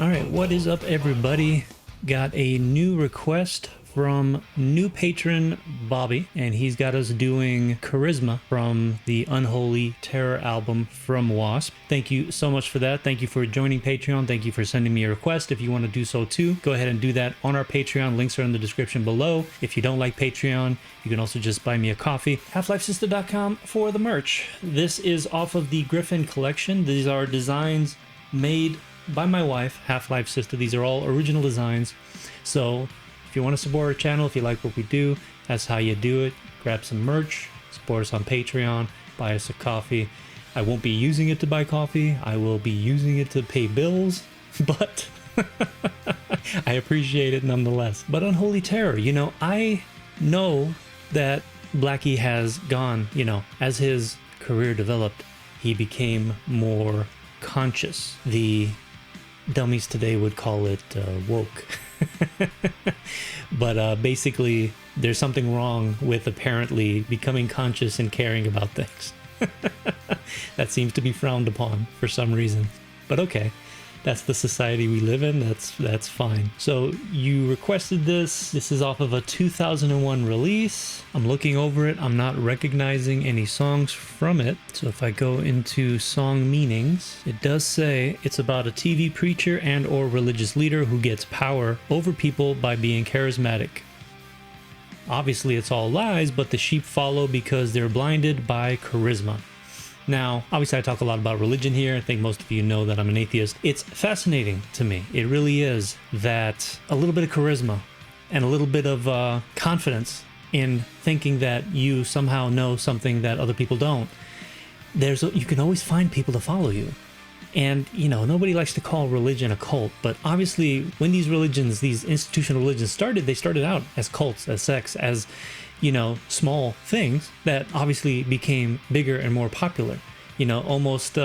All right, what is up, everybody? Got a new request from new patron Bobby, and he's got us doing Charisma from the Unholy Terror album from W.A.S.P. Thank you so much for that. Thank you for joining Patreon. Thank you for sending me a request. If you want to do so too, go ahead and do that on our Patreon. Links are in the description below. If you don't like Patreon, you can also just buy me a coffee. HalfLifeSistah.com for the merch. This is off of the Griffin collection. These are designs made by my wife, HalfLifeSistah. These are all original designs. So if you want to support our channel, if you like what we do, that's how you do it. Grab some merch, support us on Patreon, buy us a coffee. I won't be using it to buy coffee. I will be using it to pay bills, but I appreciate it nonetheless. But Unholy Terror, I know that Blackie has gone, as his career developed, he became more conscious. The dummies today would call it woke. But basically, there's something wrong with apparently becoming conscious and caring about things. That seems to be frowned upon for some reason. But okay, that's the society we live in. That's fine. So you requested this. This is off of a 2001 release. I'm looking over it. I'm not recognizing any songs from it. So if I go into song meanings, it does say it's about a TV preacher and or religious leader who gets power over people by being charismatic. Obviously it's all lies, but the sheep follow because they're blinded by charisma. Now, obviously I talk a lot about religion here. I think most of you know that I'm an atheist. It's fascinating to me. It really is, that a little bit of charisma and a little bit of confidence in thinking that you somehow know something that other people don't. You can always find people to follow you. And, nobody likes to call religion a cult, but obviously when these religions, these institutional religions started, they started out as cults, as sects, as small things that obviously became bigger and more popular. Almost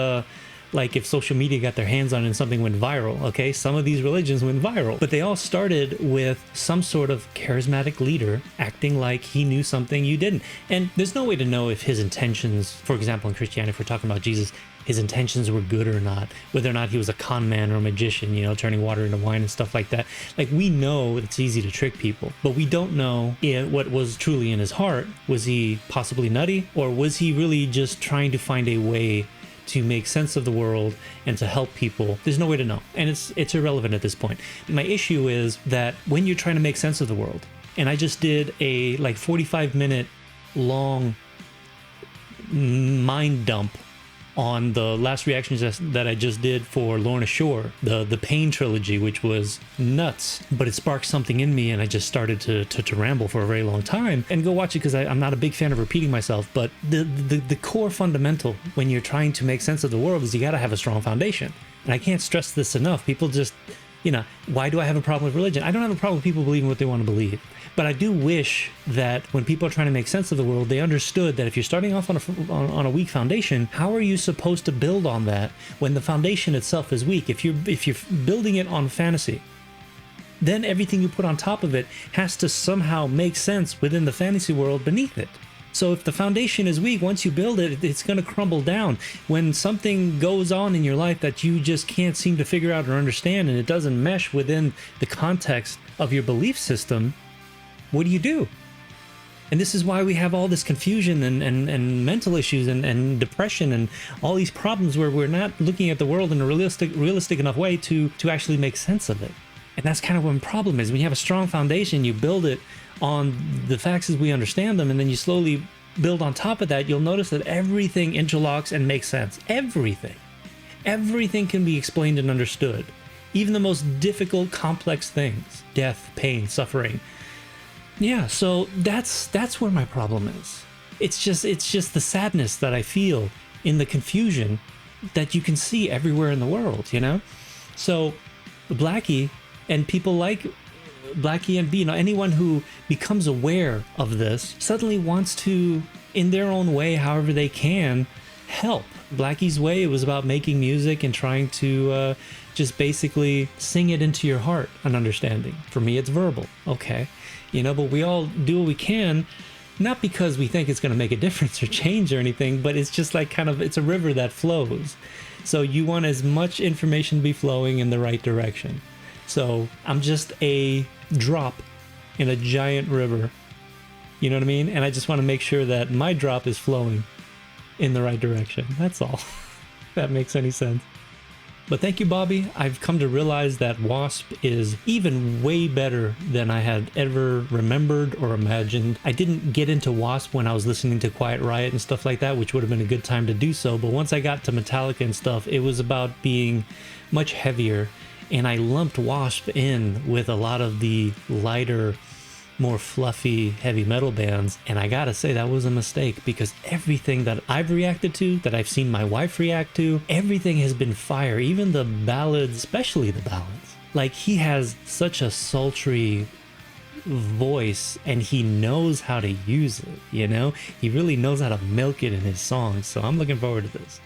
like if social media got their hands on it and something went viral. Okay, some of these religions went viral, but they all started with some sort of charismatic leader acting like he knew something you didn't. And there's no way to know if his intentions, for example, in Christianity, if we're talking about Jesus, his intentions were good or not, whether or not he was a con man or a magician, turning water into wine and stuff like that. Like, we know it's easy to trick people, but we don't know what was truly in his heart. Was he possibly nutty, or was he really just trying to find a way to make sense of the world and to help people? There's no way to know, and it's irrelevant at this point. My issue is that when you're trying to make sense of the world, and I just did a 45-minute long mind dump on the last reactions that I just did for Lorna Shore, the Pain trilogy, which was nuts, but it sparked something in me and I just started to ramble for a very long time. And go watch it, because I'm not a big fan of repeating myself, but the core fundamental when you're trying to make sense of the world is you got to have a strong foundation. And I can't stress this enough. People just, why do I have a problem with religion? I don't have a problem with people believing what they want to believe. But I do wish that when people are trying to make sense of the world, they understood that if you're starting off on a weak foundation, how are you supposed to build on that when the foundation itself is weak? If you're building it on fantasy, then everything you put on top of it has to somehow make sense within the fantasy world beneath it. So if the foundation is weak, once you build it, it's going to crumble down. When something goes on in your life that you just can't seem to figure out or understand, and it doesn't mesh within the context of your belief system, what do? And this is why we have all this confusion and mental issues and depression and all these problems where we're not looking at the world in a realistic enough way to actually make sense of it. And that's kind of what the problem is. When you have a strong foundation, you build it on the facts as we understand them, and then you slowly build on top of that, you'll notice that everything interlocks and makes sense. Everything can be explained and understood. Even the most difficult, complex things. Death, pain, suffering. Yeah, so that's where my problem is. It's just the sadness that I feel in the confusion that you can see everywhere in the world, So Blackie and people like Blackie and B, anyone who becomes aware of this suddenly wants to, in their own way, however they can, help. Blackie's way, it was about making music and trying to just basically sing it into your heart and understanding. For me, it's verbal. Okay. But we all do what we can, not because we think it's going to make a difference or change or anything, but it's just like it's a river that flows. So you want as much information to be flowing in the right direction. So I'm just a drop in a giant river. You know what I mean? And I just want to make sure that my drop is flowing in the right direction. That's all. If that makes any sense. But thank you, Bobby. I've come to realize that W.A.S.P is even way better than I had ever remembered or imagined. I didn't get into W.A.S.P when I was listening to Quiet Riot and stuff like that, which would have been a good time to do so. But once I got to Metallica and stuff, it was about being much heavier. And I lumped W.A.S.P in with a lot of the lighter, more fluffy heavy metal bands, and I gotta say that was a mistake, because everything that I've reacted to, that I've seen my wife react to, everything has been fire. Even the ballads, especially the ballads. Like, he has such a sultry voice and he knows how to use it, you know? He really knows how to milk it in his songs, so I'm looking forward to this.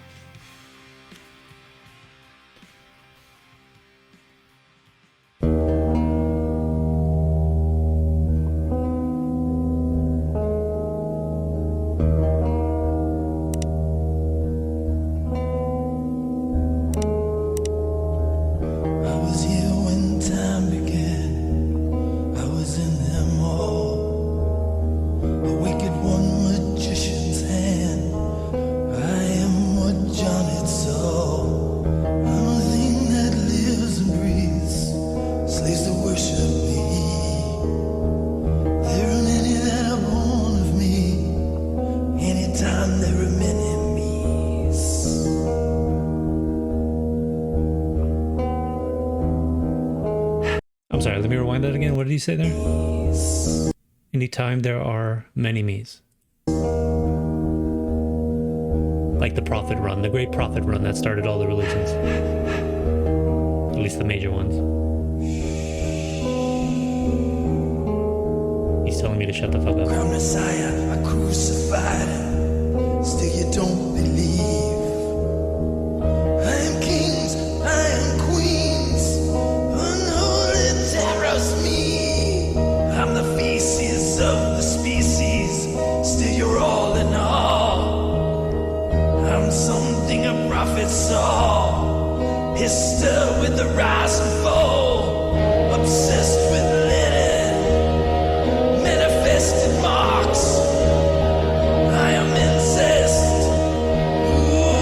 I'm sorry, let me rewind that again. What did he say there? Anytime there are many me's. Like the prophet run, the great prophet run that started all the religions. At least the major ones. He's telling me to shut the fuck up. Crown Messiah, I crucified him. Still you don't believe. I am kings, I am queens. Unholy terrors me. I'm the feces of the species. Still you're all in all. I'm something a prophet saw. Hissed with the rise and fall. Obsessed with linen. Manifested marks. I am incest. Ooh.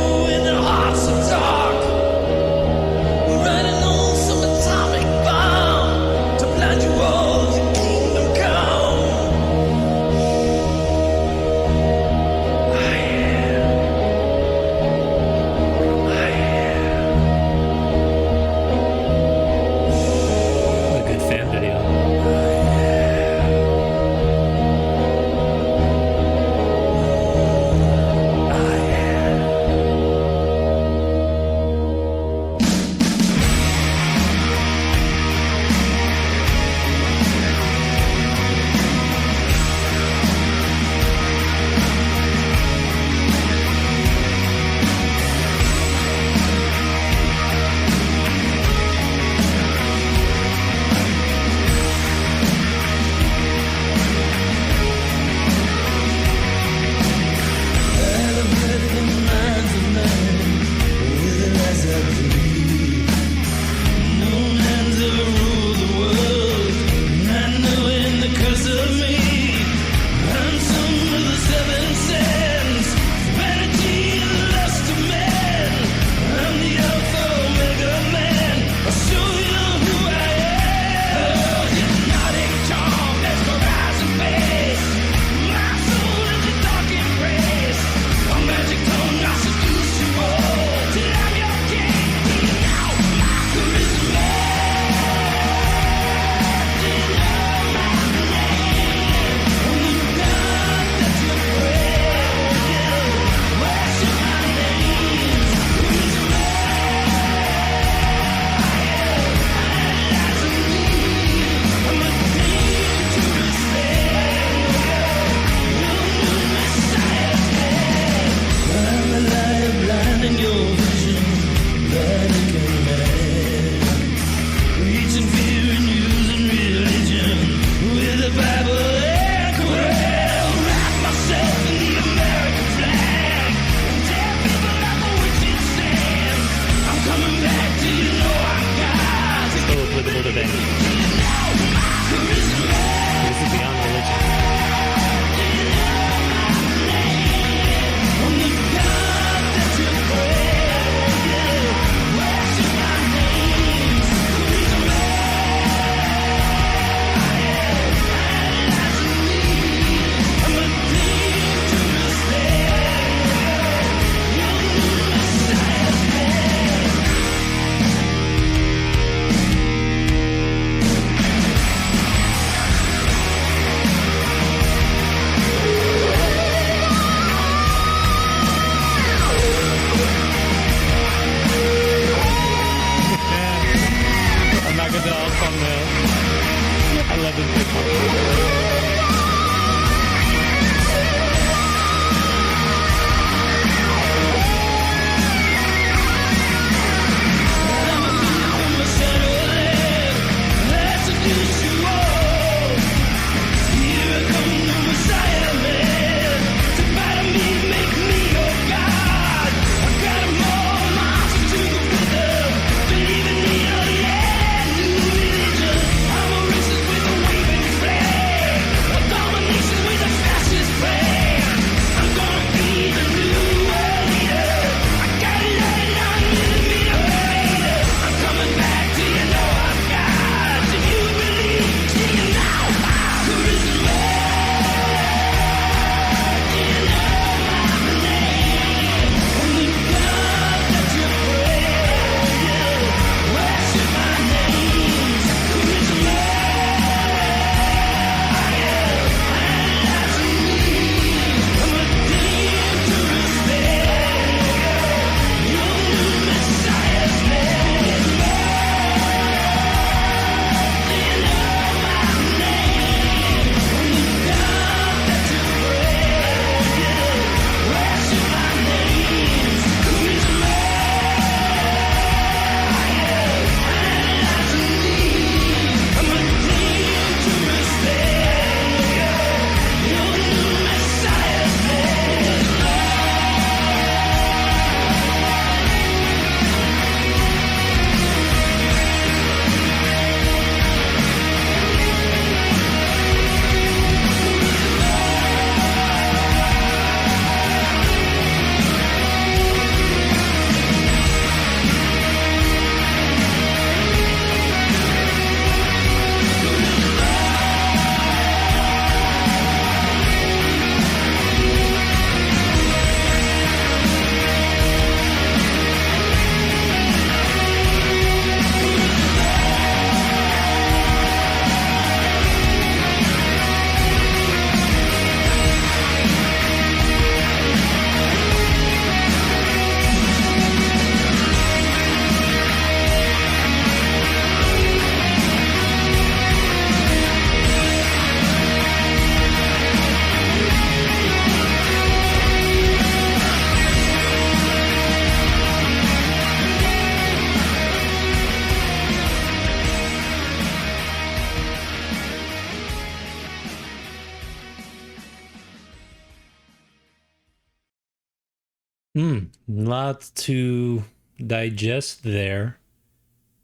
Lots to digest there.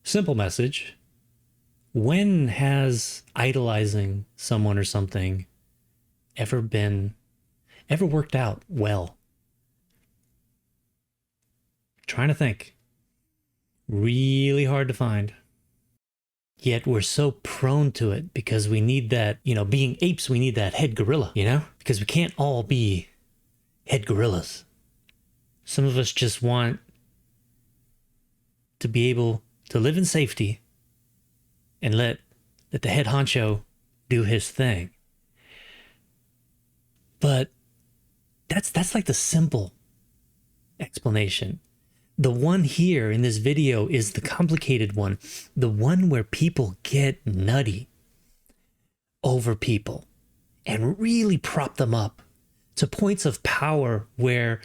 Simple message. When has idolizing someone or something ever worked out well? Trying to think. Really hard to find. Yet we're so prone to it because we need that, being apes, we need that head gorilla, Because we can't all be head gorillas. Some of us just want to be able to live in safety and let the head honcho do his thing. But that's like the simple explanation. The one here in this video is the complicated one. The one where people get nutty over people and really prop them up to points of power where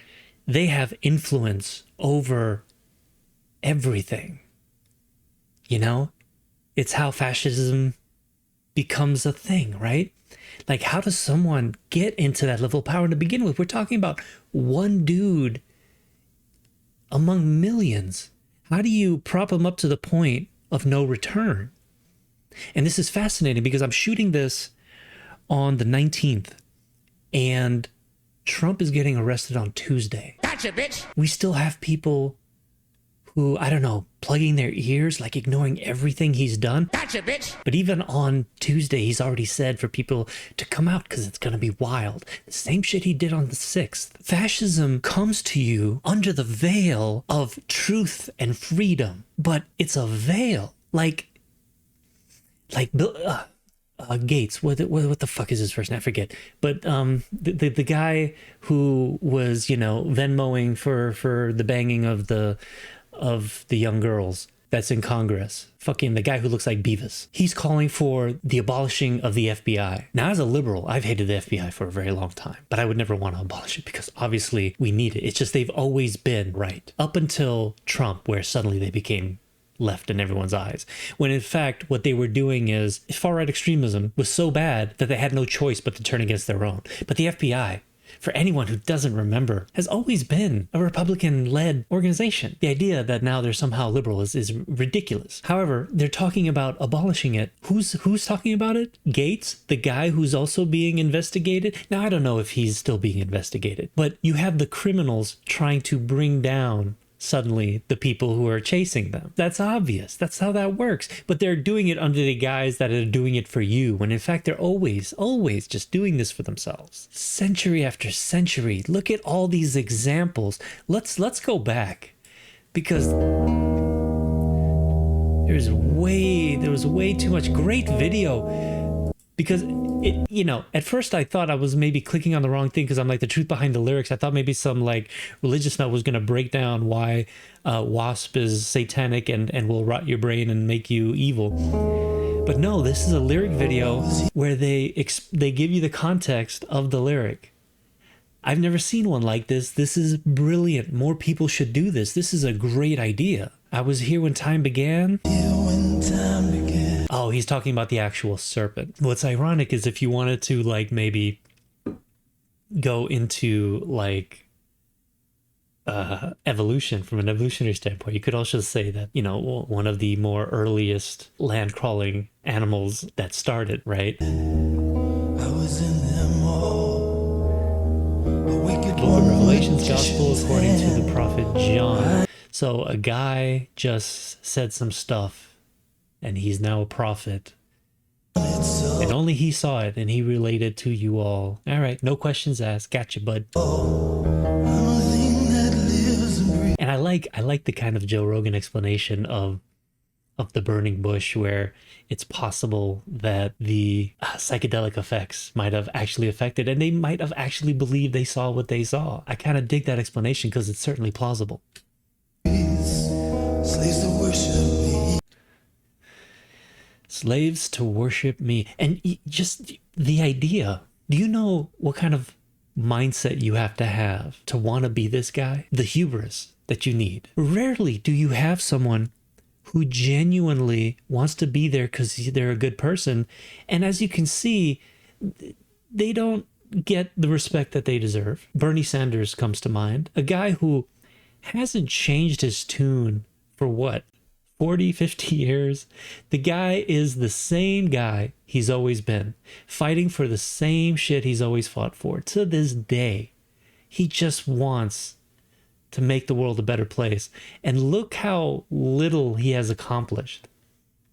they have influence over everything. It's how fascism becomes a thing, right? Like, how does someone get into that level of power to begin with? We're talking about one dude among millions. How do you prop him up to the point of no return? And this is fascinating because I'm shooting this on the 19th and Trump is getting arrested on Tuesday. Gotcha, bitch. We still have people who, plugging their ears, like ignoring everything he's done. Gotcha, bitch. But even on Tuesday, he's already said for people to come out because it's going to be wild. The same shit he did on the 6th. Fascism comes to you under the veil of truth and freedom, but it's a veil. Like Bill Gates. What the fuck is his first name? I forget. But the guy who was Venmoing for the banging of the young girls. that's in Congress, fucking the guy who looks like Beavis, he's calling for the abolishing of the FBI. Now, as a liberal, I've hated the FBI for a very long time, but I would never want to abolish it because obviously we need it. It's just they've always been right up until Trump, where suddenly they became left in everyone's eyes, when in fact what they were doing is far-right extremism was so bad that they had no choice but to turn against their own. But the FBI, for anyone who doesn't remember, has always been a Republican-led organization. The idea that now they're somehow liberal is ridiculous. However, they're talking about abolishing it. Who's talking about it? Gates, the guy who's also being investigated. Now, I don't know if he's still being investigated, but you have the criminals trying to bring down suddenly the people who are chasing them. That's obvious. That's how that works. But they're doing it under the guise that are doing it for you, when in fact they're always just doing this for themselves. Century after century. Look at all these examples. Let's go back, because there was way too much great video. Because it, you know, at first I thought I was maybe clicking on the wrong thing because I'm like, the truth behind the lyrics. I thought maybe some like religious nut was going to break down why W.A.S.P is satanic and will rot your brain and make you evil. But no, this is a lyric video where they give you the context of the lyric. I've never seen one like this. This is brilliant. More people should do this. This is a great idea. I was here when time began. Oh, he's talking about the actual serpent. What's ironic is if you wanted to like maybe go into like evolution from an evolutionary standpoint, you could also say that, you know, one of the more earliest land crawling animals that started, right? I was in them all. Book of Revelation's gospel according to the prophet John. So a guy just said some stuff and he's now a prophet. And only he saw it and he related to you all. All right, no questions asked. Gotcha, bud. And I like the kind of Joe Rogan explanation of the burning bush, where it's possible that the psychedelic effects might have actually affected, and they might have actually believed they saw what they saw. I kind of dig that explanation because it's certainly plausible. Slaves to worship me. Slaves to worship me. And just the idea, do you know what kind of mindset you have to want to be this guy? The hubris that you need. Rarely do you have someone who genuinely wants to be there because they're a good person. And as you can see, they don't get the respect that they deserve. Bernie Sanders comes to mind. A guy who hasn't changed his tune for what? 40, 50 years. The guy is the same guy he's always been, fighting for the same shit he's always fought for. To this day, he just wants to make the world a better place. And look how little he has accomplished,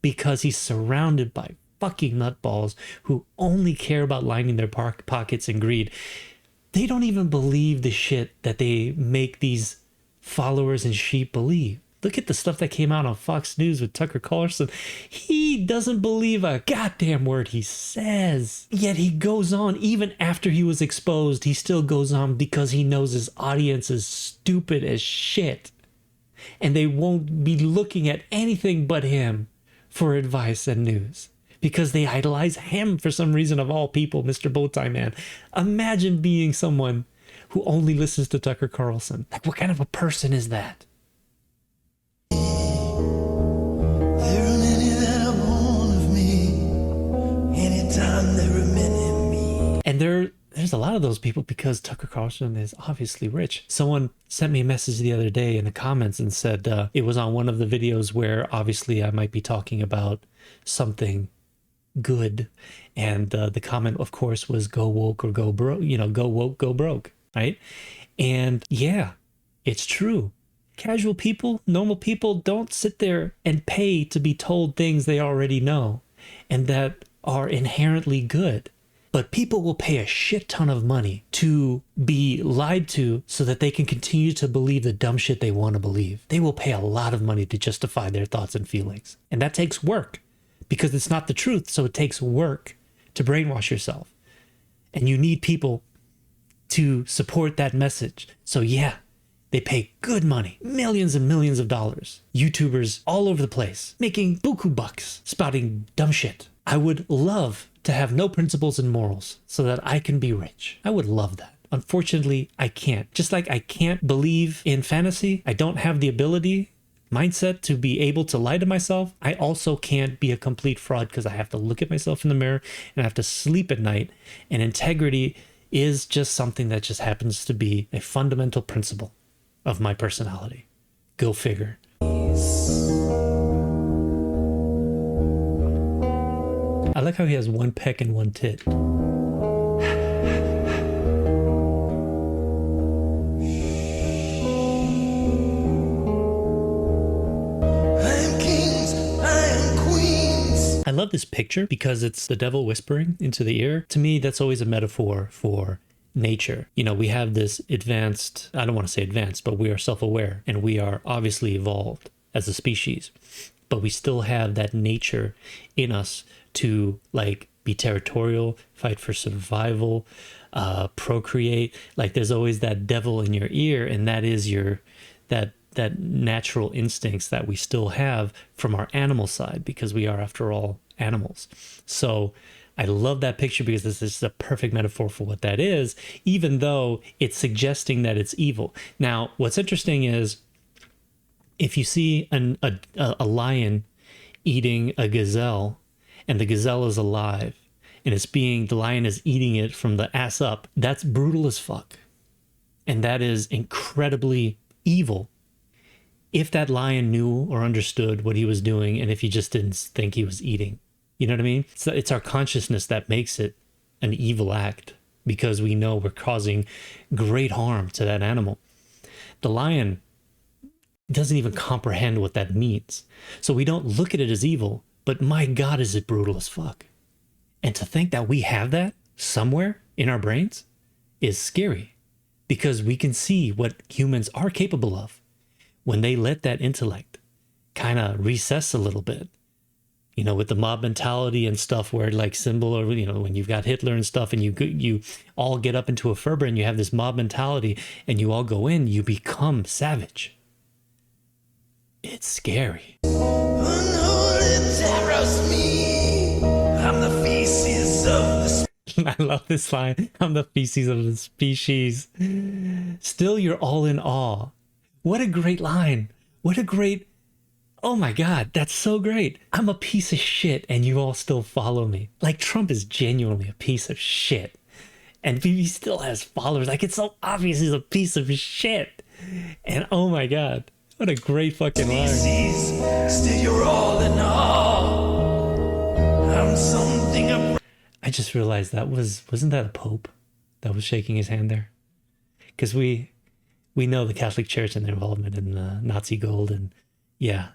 because he's surrounded by fucking nutballs who only care about lining their pockets and greed. They don't even believe the shit that they make these followers and sheep believe. Look at the stuff that came out on Fox News with Tucker Carlson. He doesn't believe a goddamn word he says. Yet he goes on, even after he was exposed, he still goes on because he knows his audience is stupid as shit. And they won't be looking at anything but him for advice and news, because they idolize him for some reason, of all people, Mr. Bowtie Man. Imagine being someone who only listens to Tucker Carlson. Like, what kind of a person is that? And there's a lot of those people, because Tucker Carlson is obviously rich. Someone sent me a message the other day in the comments and said it was on one of the videos where obviously I might be talking about something good. And the comment, of course, was go woke or go broke, you know, go woke, go broke, right? And yeah, it's true. Casual people, normal people don't sit there and pay to be told things they already know and that are inherently good. But people will pay a shit ton of money to be lied to so that they can continue to believe the dumb shit they want to believe. They will pay a lot of money to justify their thoughts and feelings. And that takes work, because it's not the truth. So it takes work to brainwash yourself. And you need people to support that message. So yeah, They pay good money, millions and millions of dollars. YouTubers all over the place, making buku bucks, spouting dumb shit. I would love to have no principles and morals so that I can be rich. I would love that. Unfortunately, I can't. Just like I can't believe in fantasy, I don't have the ability, mindset to be able to lie to myself. I also can't be a complete fraud because I have to look at myself in the mirror and I have to sleep at night. And integrity is just something that just happens to be a fundamental principle of my personality. Go figure. I like how he has one peck and one tit. I love this picture because it's the devil whispering into the ear. To me, that's always a metaphor for nature. You know, we have this advanced, I don't want to say advanced, but we are self-aware and we are obviously evolved as a species, but we still have that nature in us to like be territorial, fight for survival, procreate. Like there's always that devil in your ear, and that is that natural instincts that we still have from our animal side, because we are, after all, animals. So I love that picture because this is a perfect metaphor for what that is, even though it's suggesting that it's evil. Now, what's interesting is if you see a lion eating a gazelle, and the gazelle is alive, and the lion is eating it from the ass up, that's brutal as fuck. And that is incredibly evil. If that lion knew or understood what he was doing, and if he just didn't think he was eating. You know what I mean? So it's our consciousness that makes it an evil act, because we know we're causing great harm to that animal. The lion doesn't even comprehend what that means. So we don't look at it as evil, but my God, is it brutal as fuck. And to think that we have that somewhere in our brains is scary, because we can see what humans are capable of when they let that intellect kind of recess a little bit, you know, with the mob mentality and stuff, where like symbol, or, you know, when you've got Hitler and stuff and you all get up into a fervor and you have this mob mentality and you all go in, you become savage. It's scary. Unholy terrors me. I'm the feces of the I love this line. I'm the feces of the species. Still, you're all in awe. What a great line. What a great... Oh my God, that's so great. I'm a piece of shit and you all still follow me. Like, Trump is genuinely a piece of shit. And he still has followers. Like, it's so obvious he's a piece of shit. And oh my God, what a great fucking line. Still you're all in awe. I'm something... I just realized wasn't that a pope that was shaking his hand there? Because we know the Catholic Church and their involvement in Nazi gold, and yeah,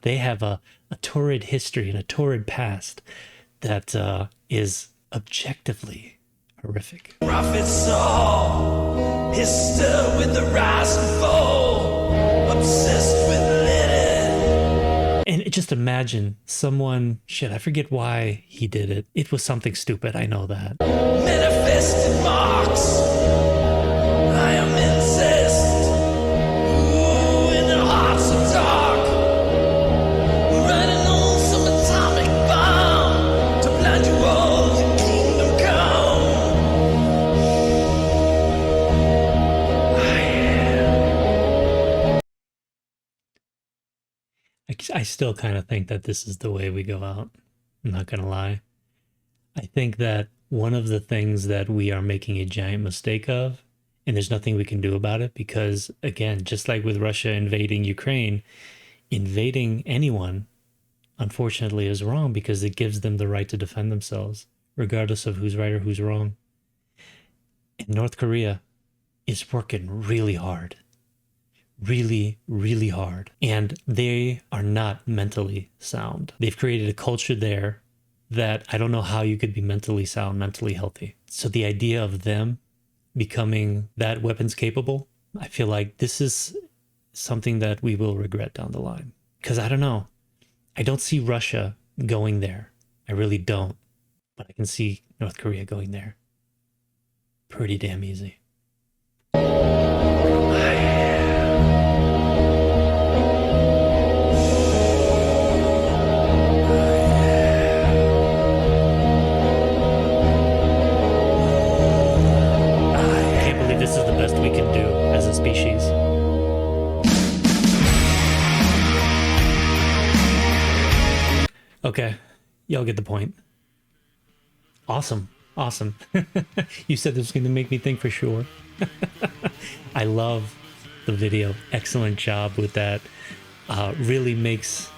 they have a torrid history and a torrid past that is objectively horrific. Prophet saw his stir with the rise and fall, obsessed with linen. And just imagine someone, shit, I forget why he did it. It was something stupid, I know that. Manifested marks. I am incest. Ooh, in the hearts of dark. We're riding on some atomic bomb to blind you all to kingdom come. I still kind of think that this is the way we go out. I'm not going to lie. I think that one of the things that we are making a giant mistake of, and there's nothing we can do about it, because again, just like with Russia invading Ukraine, invading anyone, unfortunately, is wrong, because it gives them the right to defend themselves, regardless of who's right or who's wrong. And North Korea is working really hard. Really, really hard. And they are not mentally sound. They've created a culture there that I don't know how you could be mentally sound, mentally healthy. So the idea of them becoming that weapons capable, I feel like this is something that we will regret down the line. Because I don't know. I don't see Russia going there. I really don't. But I can see North Korea going there. Pretty damn easy. Okay, y'all get the point. Awesome. Awesome. You said this was going to make me think for sure. I love the video. Excellent job with that. Really makes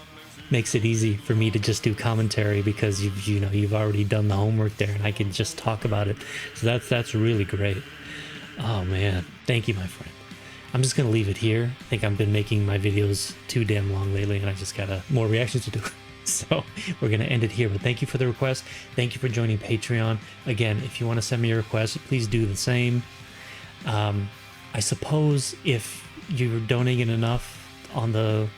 it easy for me to just do commentary because you've already done the homework there and I can just talk about it. So that's really great. Oh man, thank you, my friend. I'm just gonna leave it here. I think I've been making my videos too damn long lately and I just got more reactions to do. So we're gonna end it here, but thank you for the request. Thank you for joining Patreon. Again, if you want to send me a request, please do the same. I suppose if you're donating enough on the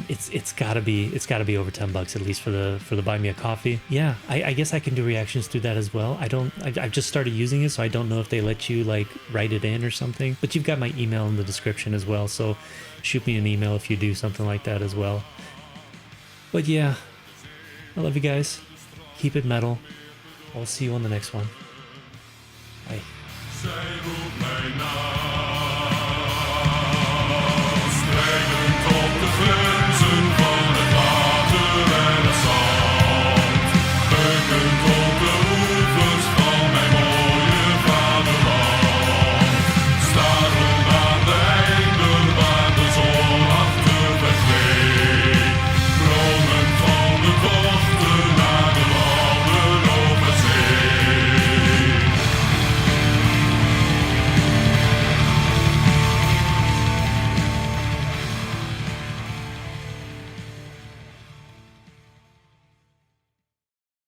it's gotta be over $10 at least for the buy me a coffee. Yeah, I guess I can do reactions through that as well. I've just started using it, so I don't know if they let you like write it in or something, but you've got my email in the description as well, so shoot me an email if you do something like that as well. But yeah, I love you guys. Keep it metal. I'll see you on the next one. Bye.